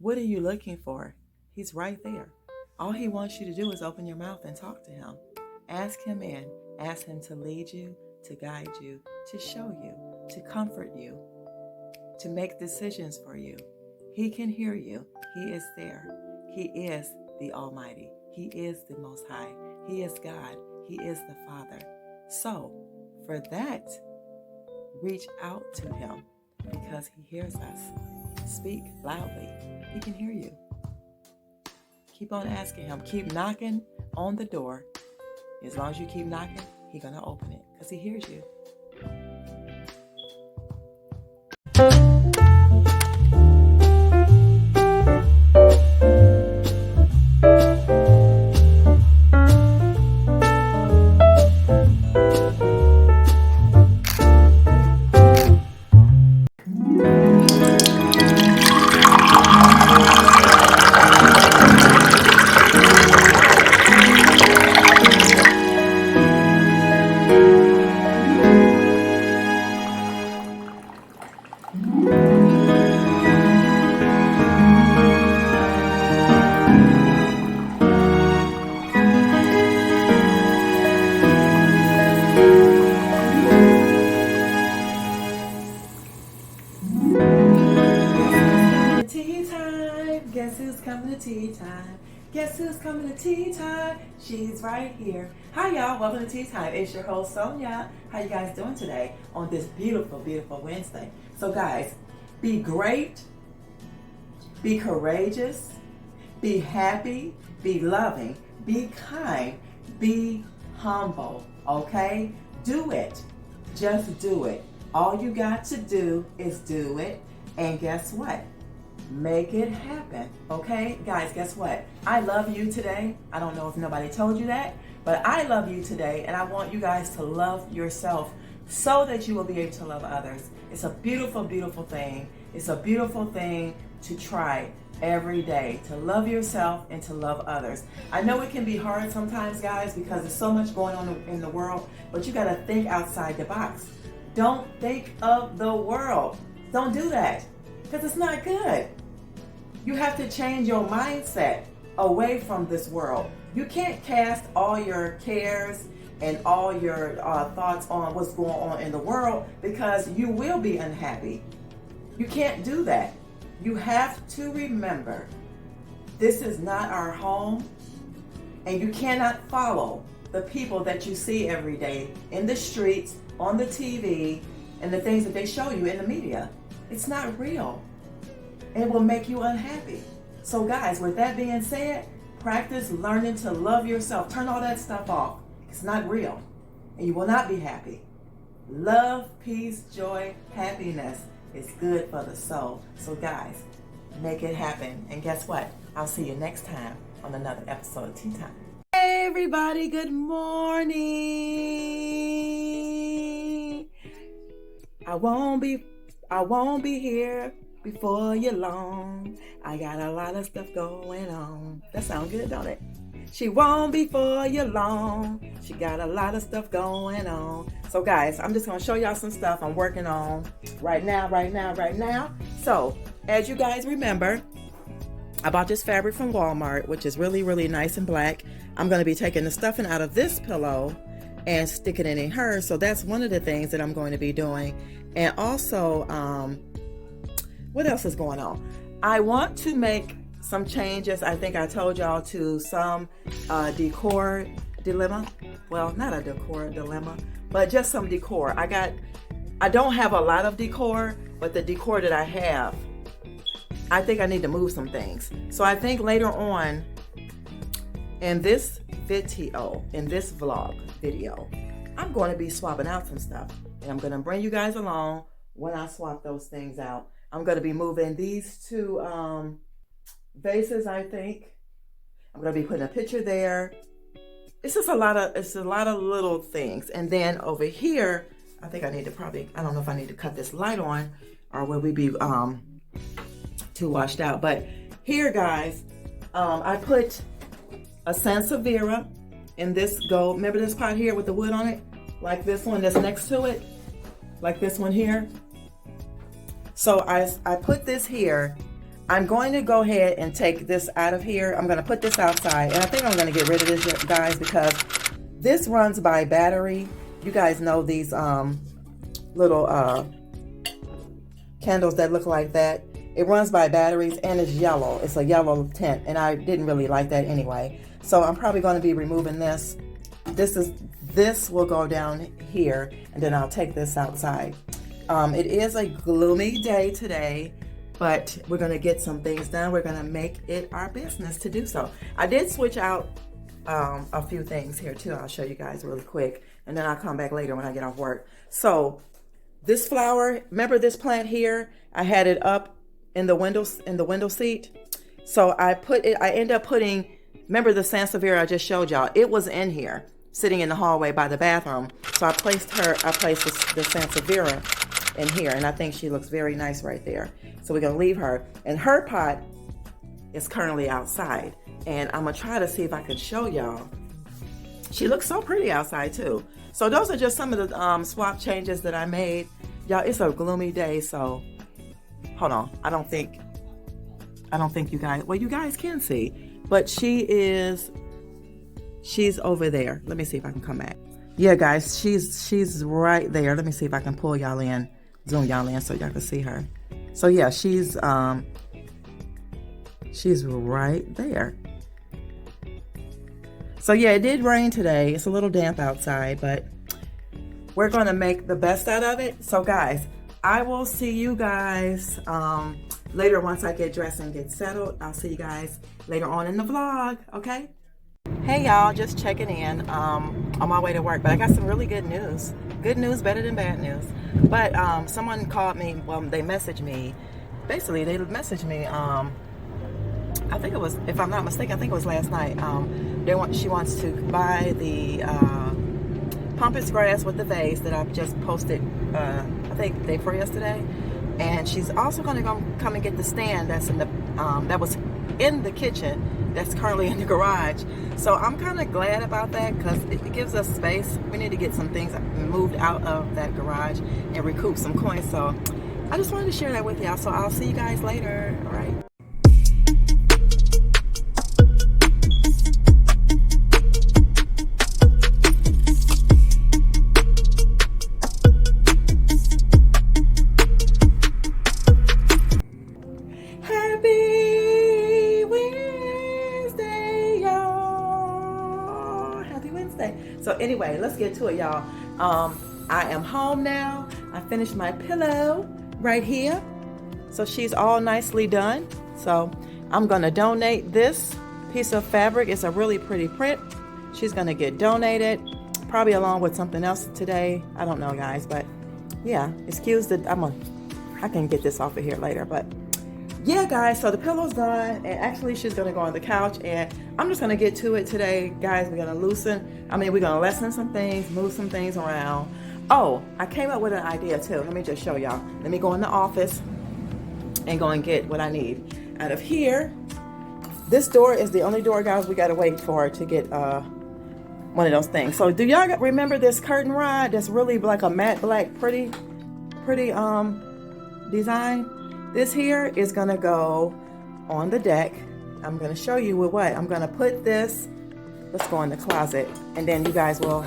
What are you looking for? He's right there. All he wants you to do is open your mouth and talk to him. Ask him in. Ask him to lead you, to guide you, to show you, to comfort you, to make decisions for you. He can hear you. He is there. He is the Almighty. He is the Most High. He is God. He is the Father. So, for that, reach out to him because he hears us. Speak loudly. He can hear you. Keep on asking him. Keep knocking on the door. As long as you keep knocking, he's going to open it because he hears you. Tea time. Guess who's coming to tea time? Guess who's coming to tea time? She's right here. Hi y'all, welcome to Tea Time. It's your host Sonia. How you guys doing today on this beautiful, beautiful Wednesday? So guys, be great, be courageous, be happy, be loving, be kind, be humble, okay? Do it. Just do it. All you got to do is do it. And guess what? Make it happen, okay? Guys, guess what? I love you today. I don't know if nobody told you that, but I love you today, and I want you guys to love yourself so that you will be able to love others. It's a beautiful, beautiful thing. It's a beautiful thing to try every day, to love yourself and to love others. I know it can be hard sometimes, guys, because there's so much going on in the world, but you got to think outside the box. Don't think of the world. Don't do that, because it's not good. You have to change your mindset away from this world. You can't cast all your cares and all your thoughts on what's going on in the world, because you will be unhappy. You can't do that. You have to remember, this is not our home, and you cannot follow the people that you see every day in the streets, on the TV, and the things that they show you in the media. It's not real. It will make you unhappy. So guys, with that being said, practice learning to love yourself. Turn all that stuff off. It's not real, and you will not be happy. Love, peace, joy, happiness is good for the soul. So guys, make it happen. And guess what? I'll see you next time on another episode of Tea Time. Hey everybody, good morning. I won't be here before you long. I got a lot of stuff going on. That sounds good, don't it? She won't be for you long. She got a lot of stuff going on. So guys, I'm just going to show y'all some stuff I'm working on right now. So, as you guys remember, I bought this fabric from Walmart, which is really, really nice and black. I'm going to be taking the stuffing out of this pillow and sticking it in hers. So that's one of the things that I'm going to be doing. And also, what else is going on? I want to make some changes. I think I told y'all to some decor dilemma. Well, not a decor dilemma, but just some decor. I don't have a lot of decor, but the decor that I have, I think I need to move some things. So I think later on in this video, in this vlog video, I'm going to be swapping out some stuff. And I'm going to bring you guys along when I swap those things out. I'm going to be moving these two vases, I think. I'm going to be putting a picture there. It's just a lot of little things. And then over here, I think I need to I don't know if I need to cut this light on or will we be too washed out. But here, guys, I put a Sansevieria in this gold. Remember this pot here with the wood on it? Like this one that's next to it? Like this one here? So I put this here I'm going to go ahead and take this out of here. I'm going to put this outside, and I think I'm going to get rid of this, guys, because this runs by battery. You guys know these little candles that look like that. It runs by batteries, and it's yellow. It's a yellow tint, and I didn't really like that anyway. So I'm probably going to be removing this. This will go down here, and then I'll take this outside. It is a gloomy day today, but we're going to get some things done. We're going to make it our business to do so. I did switch out a few things here too. I'll show you guys really quick, and then I'll come back later when I get off work. So this flower, remember this plant here? I had it up in the window seat. So I end up putting, remember the Sansevieria I just showed y'all? It was in here, sitting in the hallway by the bathroom. So I placed the Sansevieria in here, and I think she looks very nice right there. So we're gonna leave her. And her pot is currently outside, and I'm gonna try to see if I can show y'all. She looks so pretty outside too. So those are just some of the swap changes that I made. Y'all, it's a gloomy day, so hold on. I don't think you guys, well, you guys can see, but she's over there. Let me see if I can come back. Yeah, guys, she's right there. Let me see if I can pull y'all in, zoom y'all in so y'all can see her. So yeah, she's right there. So yeah, it did rain today. It's a little damp outside, but we're going to make the best out of it. So guys, I will see you guys later once I get dressed and get settled. I'll see you guys later on in the vlog, okay? Hey y'all, just checking in on my way to work, but I got some really good news. Good news better than bad news. But someone called me, well, they messaged me. Basically, they messaged me, I think it was, if I'm not mistaken, I think it was last night. She wants to buy the pampas grass with the vase that I've just posted, I think day before yesterday. And she's also going to come and get the stand that's in the that was in the kitchen that's currently in the garage. So I'm kind of glad about that because it gives us space. We need to get some things moved out of that garage and recoup some coins. So I just wanted to share that with y'all. So I'll see you guys later. All right. So anyway, let's get to it, y'all. I am home now. I finished my pillow right here. So she's all nicely done. So I'm gonna donate this piece of fabric. It's a really pretty print. She's gonna get donated, probably along with something else today. I don't know, guys, but yeah, excuse the, I can get this off of here later, but yeah, guys, so the pillow's done, and actually she's gonna go on the couch, and I'm just gonna get to it today, guys. We're gonna lessen some things, move some things around. Oh, I came up with an idea too. Let me just show y'all. Let me go in the office and go and get what I need out of here. This door is the only door, guys, we gotta wait for to get one of those things. So do y'all remember this curtain rod that's really like a matte black, pretty design? This here is gonna go on the deck. I'm gonna show you with what. I'm gonna put this, let's go in the closet, and then you guys will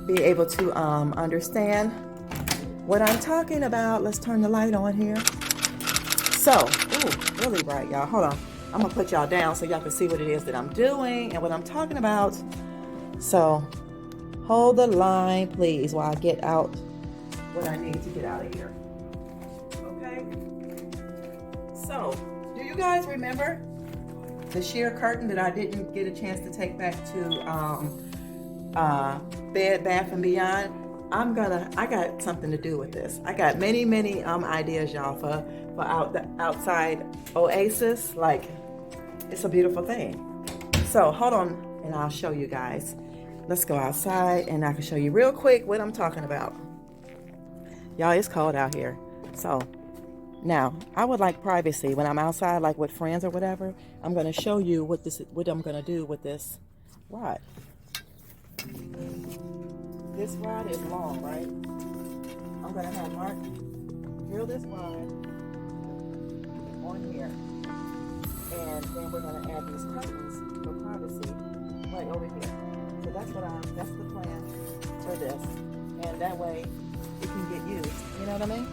be able to understand what I'm talking about. Let's turn the light on here. So, ooh, really bright, y'all. Hold on. I'm gonna put y'all down so y'all can see what it is that I'm doing and what I'm talking about. So, hold the line, please, while I get out what I need to get out of here. Okay? So, do you guys remember the sheer curtain that I didn't get a chance to take back to Bed Bath & Beyond? I got something to do with this. I got many ideas, y'all, for outside oasis. Like, it's a beautiful thing. So hold on and I'll show you guys. Let's go outside and I can show you real quick what I'm talking about. Y'all, it's cold out here. So now I would like privacy when I'm outside, like with friends or whatever. I'm going to show you what I'm going to do with this rod. This rod is long, right? I'm going to have Mark drill this rod on here. then we're going to add these curtains for privacy right over here. So that's the plan for this. And that way it can get used. You know what I mean?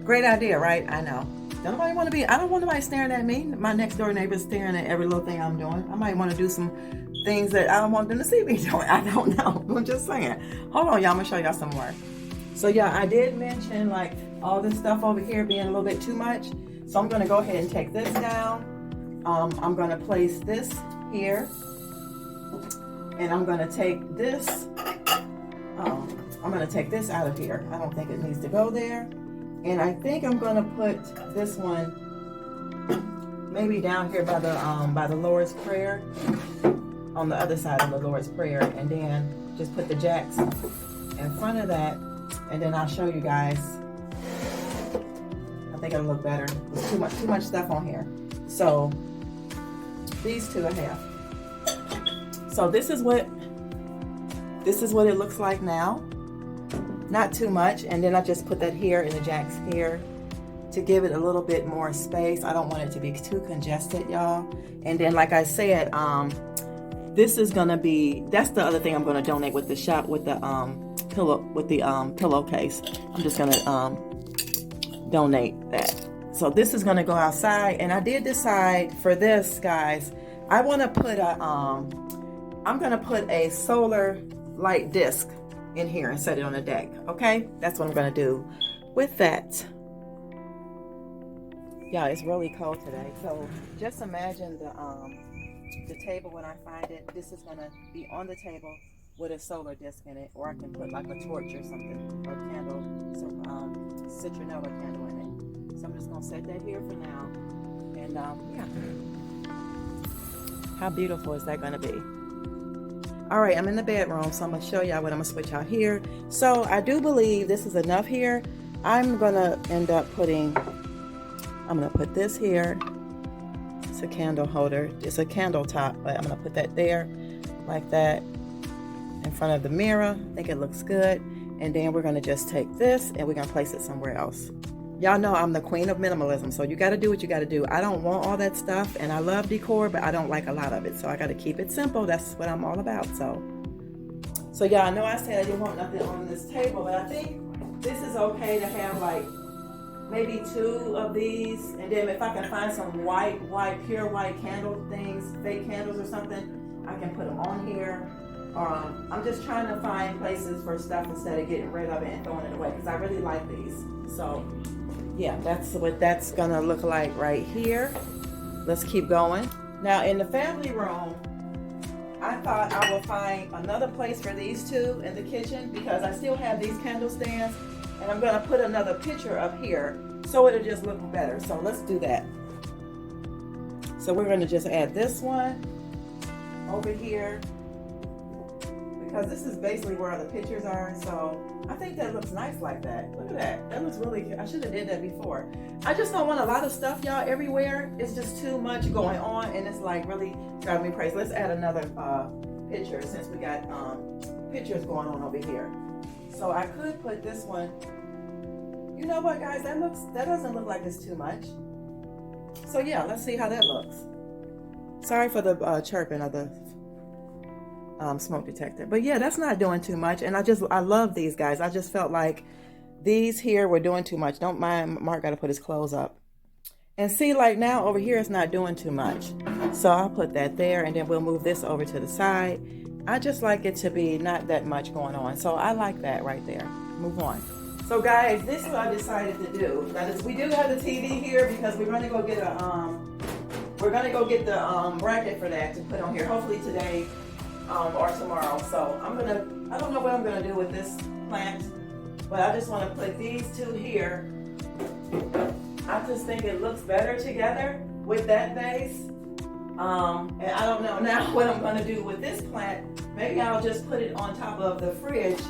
Great idea, right? I know. I don't want nobody staring at me. My next door neighbor's staring at every little thing I'm doing. I might want to do some things that I don't want them to see me doing. I don't know. I'm just saying. Hold on, y'all. I'm going to show y'all some more. So, yeah, I did mention, like, all this stuff over here being a little bit too much. So I'm going to go ahead and take this down. I'm going to place this here. And I'm going to take this. I'm going to take this out of here. I don't think it needs to go there. And I think I'm going to put this one maybe down here by the Lord's Prayer, on the other side of the Lord's Prayer, and then just put the jacks in front of that, and then I'll show you guys. I think it'll look better. There's too much stuff on here. So these two I have. So this is what it looks like now. Not too much, and then I just put that here and the jacks here to give it a little bit more space. I don't want it to be too congested, y'all. And then, like I said, this is gonna be, that's the other thing I'm gonna donate with the shop, with the pillowcase. I'm just gonna donate that. So this is gonna go outside, and I did decide for this, guys, I want to put I'm gonna put a solar light disc in here and set it on the deck. Okay, that's what I'm gonna do with that. Yeah, it's really cold today, so just imagine the table when I find it. This is gonna be on the table with a solar disc in it, or I can put like a torch or something, or a candle, some citronella candle in it. So I'm just gonna set that here for now, and yeah. How beautiful is that gonna be? All right, I'm in the bedroom, so I'm gonna show y'all what I'm gonna switch out here. So I do believe this is enough here. I'm gonna end up I'm gonna put this here. It's a candle holder. It's a candle top, but I'm gonna put that there, like that, in front of the mirror. I think it looks good. And then we're gonna just take this and we're gonna place it somewhere else. Y'all know I'm the queen of minimalism, so you gotta do what you gotta do. I don't want all that stuff, and I love decor, but I don't like a lot of it. So I gotta keep it simple. That's what I'm all about. So yeah, I know I said I didn't want nothing on this table, but I think this is okay to have like maybe 2 of these, and then if I can find some pure white candle things, fake candles or something, I can put them on here. I'm just trying to find places for stuff instead of getting rid of it and throwing it away, because I really like these. So yeah, that's what that's gonna look like right here. Let's keep going. Now in the family room, I thought I would find another place for these 2 in the kitchen, because I still have these candle stands, and I'm gonna put another picture up here so it'll just look better. So let's do that. So we're gonna just add this one over here, because this is basically where the pictures are. So I think that looks nice like that. Look at that. That looks really good. I should have did that before. I just don't want a lot of stuff, y'all, everywhere. It's just too much going on, and it's like really driving me crazy. Let's add another picture, since we got pictures going on over here. So I could put this one. You know what, guys? That doesn't look like it's too much. So yeah, let's see how that looks. Sorry for the chirping of the smoke detector, but yeah, that's not doing too much. And I love these guys. I just felt like these here were doing too much. Don't mind, Mark got to put his clothes up. And see, like now over here it's not doing too much, so I'll put that there, and then we'll move this over to the side. I just like it to be not that much going on, so I like that right there. Move on. So guys, this is what I decided to do. Now we do have the TV here, because we're gonna go get the bracket for that to put on here, hopefully today or tomorrow. So I don't know what I'm gonna do with this plant, but I just want to put these 2 here. I just think it looks better together with that vase. And I don't know now what I'm gonna do with this plant. Maybe I'll just put it on top of the fridge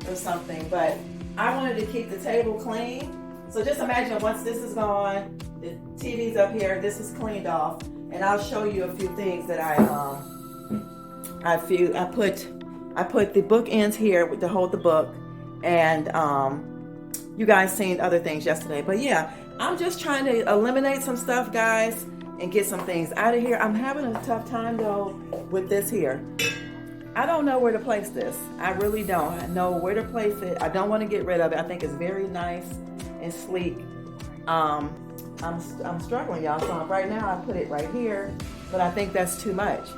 or something, but I wanted to keep the table clean. So just imagine once this is gone, the TV's up here, this is cleaned off, and I'll show you a few things that I put the bookends here to hold the book, and you guys seen other things yesterday. But yeah, I'm just trying to eliminate some stuff, guys, and get some things out of here. I'm having a tough time though with this here. I don't know where to place this. I really don't. I know where to place it. I don't want to get rid of it. I think it's very nice and sleek. I'm struggling, y'all. So right now I put it right here, but I think that's too much.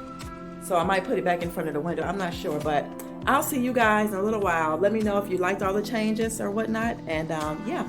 So I might put it back in front of the window. I'm not sure, but I'll see you guys in a little while. Let me know if you liked all the changes or whatnot. And yeah.